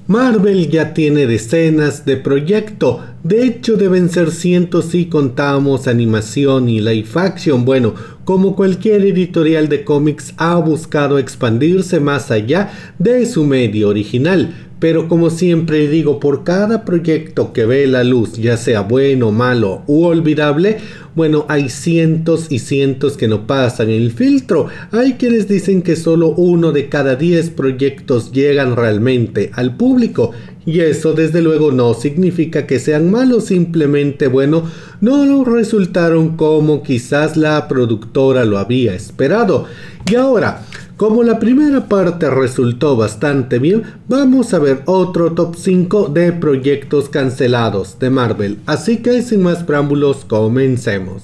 Marvel ya tiene decenas de proyectos, de hecho deben ser cientos si contamos animación y live action. Bueno, como cualquier editorial de cómics ha buscado expandirse más allá de su medio original. Pero como siempre digo, por cada proyecto que ve la luz, ya sea bueno, malo u olvidable, bueno, hay cientos y cientos que no pasan el filtro. Hay quienes dicen que solo 1 de cada 10 proyectos llegan realmente al público. Y eso desde luego no significa que sean malos, simplemente, bueno, no lo resultaron como quizás la productora lo había esperado. Y ahora, como la primera parte resultó bastante bien, vamos a ver otro top 5 de proyectos cancelados de Marvel. Así que sin más preámbulos, comencemos.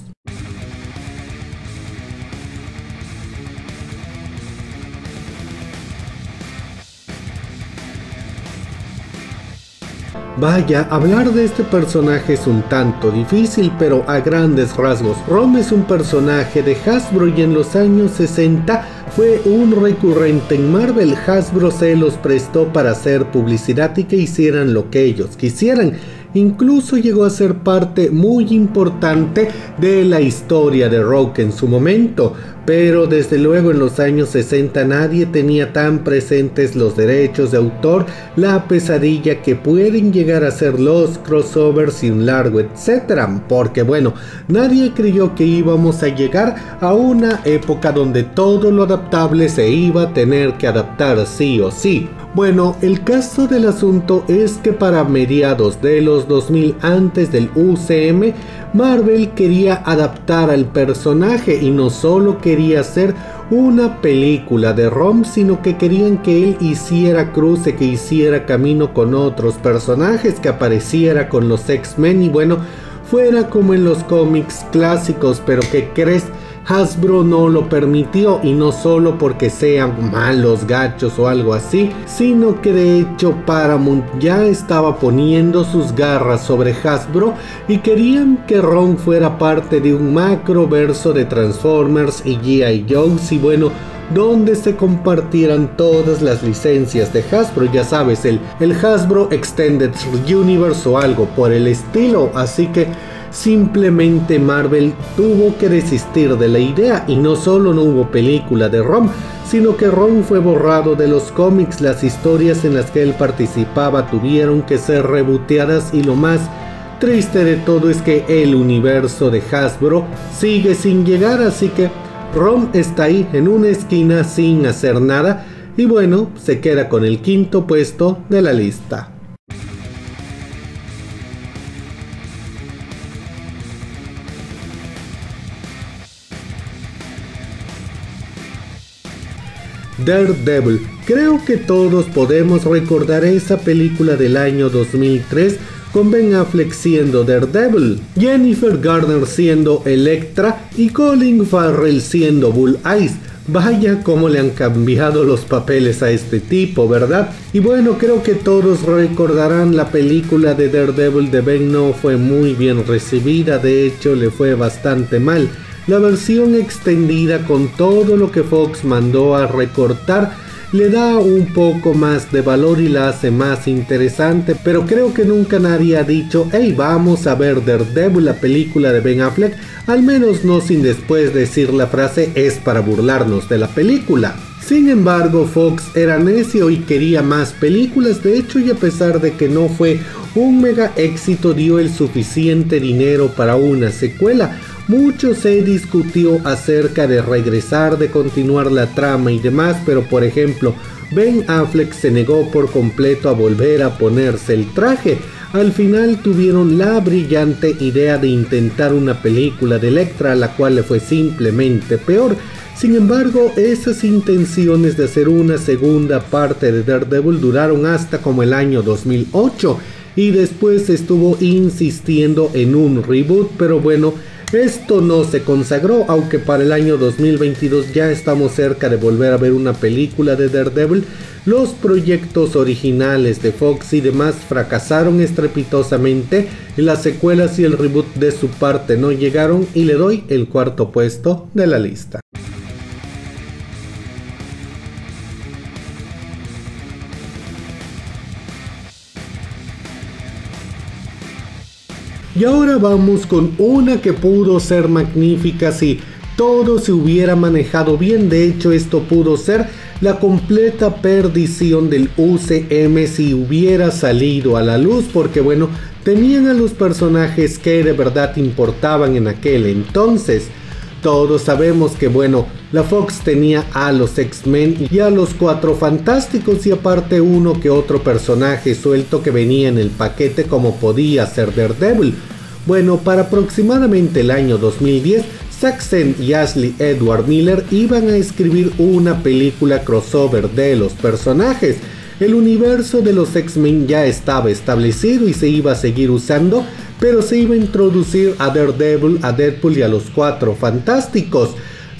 Vaya, hablar de este personaje es un tanto difícil, pero a grandes rasgos, Rom es un personaje de Hasbro y en los años 60 fue un recurrente en Marvel. Hasbro se los prestó para hacer publicidad y que hicieran lo que ellos quisieran. Incluso llegó a ser parte muy importante de la historia de Rogue en su momento, pero desde luego en los años 60 nadie tenía tan presentes los derechos de autor, la pesadilla que pueden llegar a ser los crossovers y un largo etcétera, porque bueno, nadie creyó que íbamos a llegar a una época donde todo lo adaptable se iba a tener que adaptar sí o sí. Bueno, el caso del asunto es que para mediados de los 2000, antes del UCM, Marvel quería adaptar al personaje y no solo quería hacer una película de Rom, sino que querían que él hiciera cruce, que hiciera camino con otros personajes, que apareciera con los X-Men y bueno, fuera como en los cómics clásicos. Pero ¿qué crees? Hasbro no lo permitió, y no solo porque sean malos, gachos o algo así, sino que de hecho Paramount ya estaba poniendo sus garras sobre Hasbro y querían que Ron fuera parte de un macroverso de Transformers y G.I. Joes y bueno, donde se compartieran todas las licencias de Hasbro, ya sabes, el Hasbro Extended Universe o algo por el estilo. Así que simplemente Marvel tuvo que desistir de la idea y no solo no hubo película de Rom, sino que Rom fue borrado de los cómics. Las historias en las que él participaba tuvieron que ser reboteadas y lo más triste de todo es que el universo de Hasbro sigue sin llegar, así que Rom está ahí en una esquina sin hacer nada y bueno, se queda con el 5º puesto de la lista. Daredevil. Creo que todos podemos recordar esa película del año 2003 con Ben Affleck siendo Daredevil, Jennifer Garner siendo Elektra y Colin Farrell siendo Bullseye. Vaya cómo le han cambiado los papeles a este tipo, ¿verdad? Y bueno, creo que todos recordarán la película de Daredevil de Ben. No fue muy bien recibida, de hecho le fue bastante mal. La versión extendida con todo lo que Fox mandó a recortar le da un poco más de valor y la hace más interesante, pero creo que nunca nadie ha dicho hey, vamos a ver Daredevil, la película de Ben Affleck, al menos no sin después decir la frase es para burlarnos de la película. Sin embargo, Fox era necio y quería más películas, de hecho, y a pesar de que no fue un mega éxito, dio el suficiente dinero para una secuela. Mucho se discutió acerca de regresar, de continuar la trama y demás, pero por ejemplo, Ben Affleck se negó por completo a volver a ponerse el traje. Al final tuvieron la brillante idea de intentar una película de Elektra, la cual le fue simplemente peor. Sin embargo, esas intenciones de hacer una segunda parte de Daredevil duraron hasta como el año 2008 y después estuvo insistiendo en un reboot, pero bueno, esto no se consagró, aunque para el año 2022 ya estamos cerca de volver a ver una película de Daredevil. Los proyectos originales de Fox y demás fracasaron estrepitosamente, las secuelas y el reboot de su parte no llegaron y le doy el 4º puesto de la lista. Y ahora vamos con una que pudo ser magnífica si todo se hubiera manejado bien. De hecho, esto pudo ser la completa perdición del UCM si hubiera salido a la luz, porque bueno, tenían a los personajes que de verdad importaban en aquel entonces. Todos sabemos que bueno, la Fox tenía a los X-Men y a los Cuatro Fantásticos, y aparte uno que otro personaje suelto que venía en el paquete, como podía ser Daredevil. Bueno, para aproximadamente el año 2010, Zack Snyder y Ashley Edward Miller iban a escribir una película crossover de los personajes. El universo de los X-Men ya estaba establecido y se iba a seguir usando, pero se iba a introducir a Daredevil, a Deadpool y a los Cuatro Fantásticos.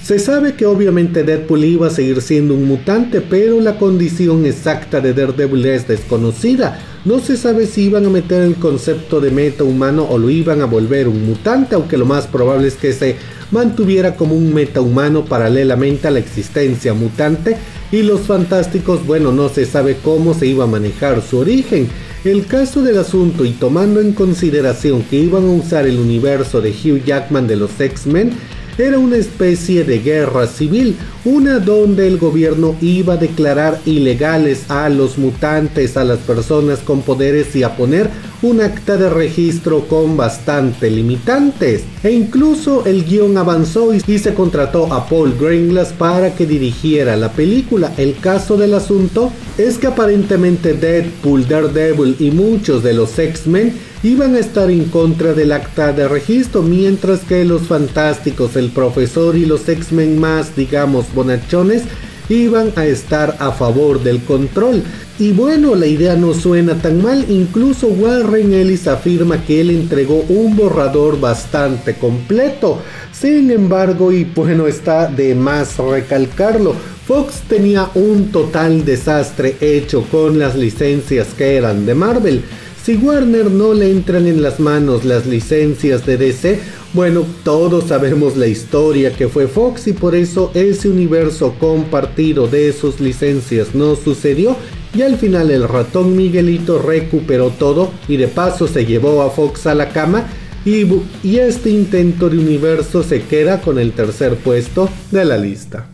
Se sabe que obviamente Deadpool iba a seguir siendo un mutante, pero la condición exacta de Daredevil es desconocida. No se sabe si iban a meter el concepto de metahumano o lo iban a volver un mutante, aunque lo más probable es que se mantuviera como un metahumano paralelamente a la existencia mutante. Y los Fantásticos, bueno, no se sabe cómo se iba a manejar su origen. El caso del asunto, y tomando en consideración que iban a usar el universo de Hugh Jackman de los X-Men, era una especie de guerra civil, una donde el gobierno iba a declarar ilegales a los mutantes, a las personas con poderes, y a poner un acta de registro con bastante limitantes. E incluso el guión avanzó y se contrató a Paul Greengrass para que dirigiera la película. El caso del asunto es que aparentemente Deadpool, Daredevil y muchos de los X-Men iban a estar en contra del acta de registro, mientras que los Fantásticos, el Profesor y los X-Men más, digamos, bonachones, iban a estar a favor del control. Y bueno, la idea no suena tan mal. Incluso Warren Ellis afirma que él entregó un borrador bastante completo. Sin embargo, y bueno, está de más recalcarlo, Fox tenía un total desastre hecho con las licencias que eran de Marvel. Si Warner no le entran en las manos las licencias de DC, bueno, todos sabemos la historia que fue Fox, y por eso ese universo compartido de sus licencias no sucedió, y al final el ratón Miguelito recuperó todo y de paso se llevó a Fox a la cama, y este intento de universo se queda con el tercer puesto de la lista.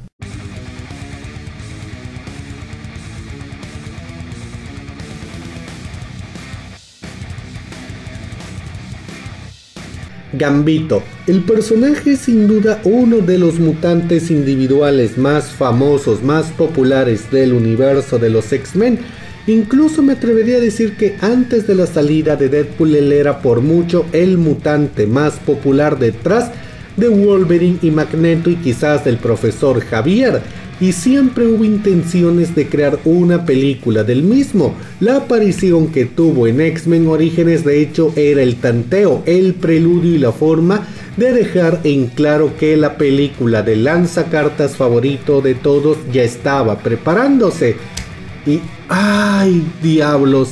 Gambito. El personaje es sin duda uno de los mutantes individuales más famosos, más populares del universo de los X-Men. Incluso me atrevería a decir que antes de la salida de Deadpool él era por mucho el mutante más popular, detrás de Wolverine y Magneto y quizás del Profesor Xavier. Y siempre hubo intenciones de crear una película del mismo. La aparición que tuvo en X-Men Orígenes de hecho era el tanteo, el preludio y la forma de dejar en claro que la película del lanzacartas favorito de todos ya estaba preparándose. Y ¡ay, diablos!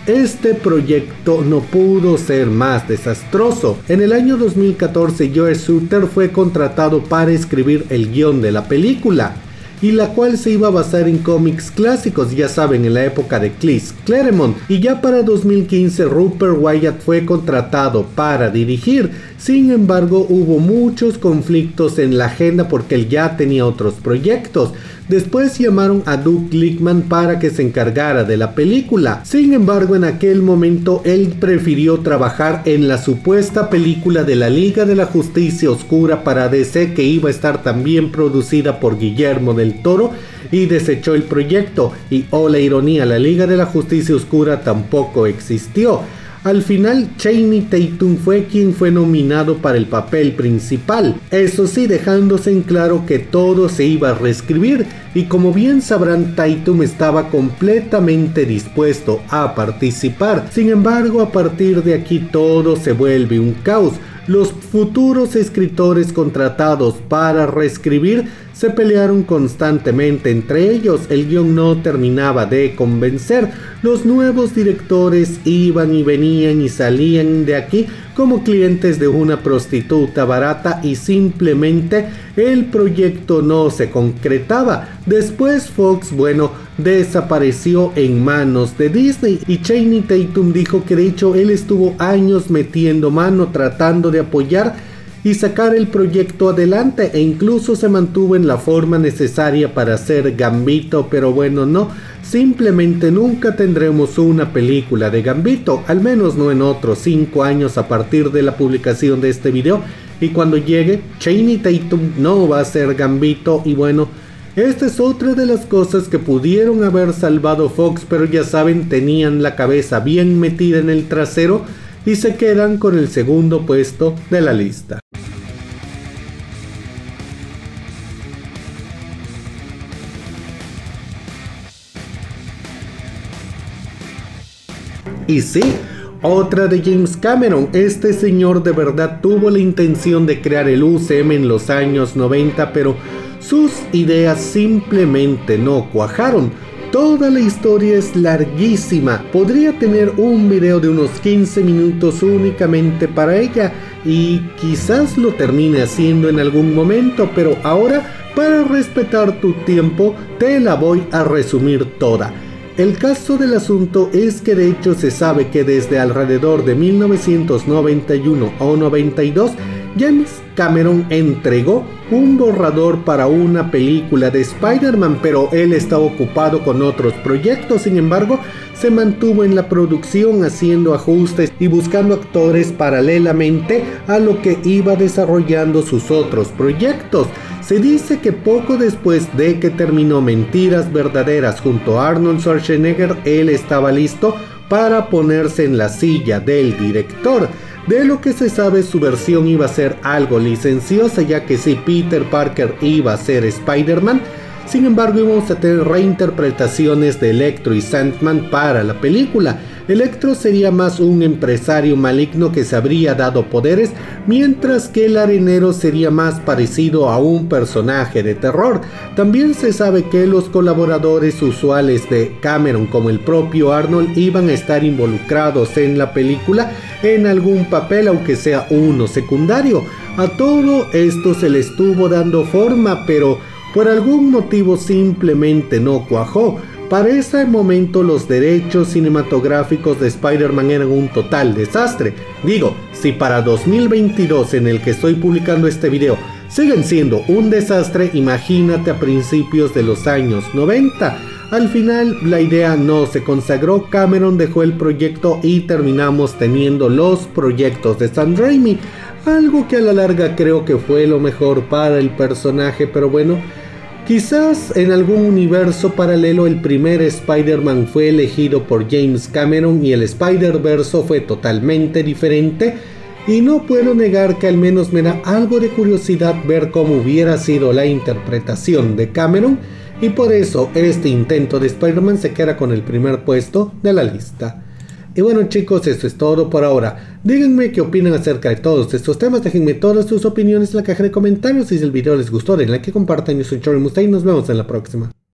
Este proyecto no pudo ser más desastroso. En el año 2014 Joe Sutter fue contratado para escribir el guión de la película, y la cual se iba a basar en cómics clásicos, ya saben, en la época de Chris Claremont. Y ya para 2015 Rupert Wyatt fue contratado para dirigir. Sin embargo, hubo muchos conflictos en la agenda porque él ya tenía otros proyectos. Después llamaron a Doug Lickman para que se encargara de la película. Sin embargo, en aquel momento él prefirió trabajar en la supuesta película de la Liga de la Justicia Oscura para DC, que iba a estar también producida por Guillermo del Toro, y desechó el proyecto. Y oh la ironía, la Liga de la Justicia Oscura tampoco existió. Al final, Channing Tatum fue quien fue nominado para el papel principal, eso sí, dejándose en claro que todo se iba a reescribir, y como bien sabrán, Tatum estaba completamente dispuesto a participar. Sin embargo, a partir de aquí todo se vuelve un caos. Los futuros escritores contratados para reescribir se pelearon constantemente entre ellos, el guión no terminaba de convencer, los nuevos directores iban y venían y salían de aquí como clientes de una prostituta barata, y simplemente el proyecto no se concretaba. Después Fox, bueno, desapareció en manos de Disney, y Channing Tatum dijo que de hecho él estuvo años metiendo mano tratando de apoyar y sacar el proyecto adelante, e incluso se mantuvo en la forma necesaria para hacer Gambito, pero bueno, no, simplemente nunca tendremos una película de Gambito, al menos no en otros 5 años a partir de la publicación de este video, y cuando llegue Channing Tatum no va a ser Gambito. Y bueno, esta es otra de las cosas que pudieron haber salvado Fox, pero ya saben, tenían la cabeza bien metida en el trasero y se quedan con el segundo puesto de la lista. Y sí, otra de James Cameron. Este señor de verdad tuvo la intención de crear el UCM en los años 90, pero sus ideas simplemente no cuajaron. Toda la historia es larguísima, podría tener un video de unos 15 minutos únicamente para ella, y quizás lo termine haciendo en algún momento, pero ahora, para respetar tu tiempo, te la voy a resumir toda. El caso del asunto es que de hecho se sabe que desde alrededor de 1991 o 92, James Cameron entregó un borrador para una película de Spider-Man, pero él estaba ocupado con otros proyectos. Sin embargo, se mantuvo en la producción haciendo ajustes y buscando actores paralelamente a lo que iba desarrollando sus otros proyectos. Se dice que poco después de que terminó Mentiras Verdaderas junto a Arnold Schwarzenegger, él estaba listo para ponerse en la silla del director. De lo que se sabe, su versión iba a ser algo licenciosa, ya que sí, Peter Parker iba a ser Spider-Man. Sin embargo, íbamos a tener reinterpretaciones de Electro y Sandman para la película. Electro sería más un empresario maligno que se habría dado poderes, mientras que el arenero sería más parecido a un personaje de terror. También se sabe que los colaboradores usuales de Cameron, como el propio Arnold, iban a estar involucrados en la película en algún papel, aunque sea uno secundario. A todo esto se le estuvo dando forma, pero por algún motivo simplemente no cuajó. Para ese momento los derechos cinematográficos de Spider-Man eran un total desastre. Digo, si para 2022, en el que estoy publicando este video, siguen siendo un desastre, imagínate a principios de los años 90. Al final la idea no se consagró, Cameron dejó el proyecto y terminamos teniendo los proyectos de Sam Raimi, algo que a la larga creo que fue lo mejor para el personaje, pero bueno, quizás en algún universo paralelo el primer Spider-Man fue elegido por James Cameron y el Spider-Verse fue totalmente diferente, y no puedo negar que al menos me da algo de curiosidad ver cómo hubiera sido la interpretación de Cameron, y por eso este intento de Spider-Man se queda con el primer puesto de la lista. Y bueno chicos, eso es todo por ahora. Díganme qué opinan acerca de todos estos temas, déjenme todas sus opiniones en la caja de comentarios, y si el video les gustó denle like, que compartan. Yo soy Chory Mustang y nos vemos en la próxima.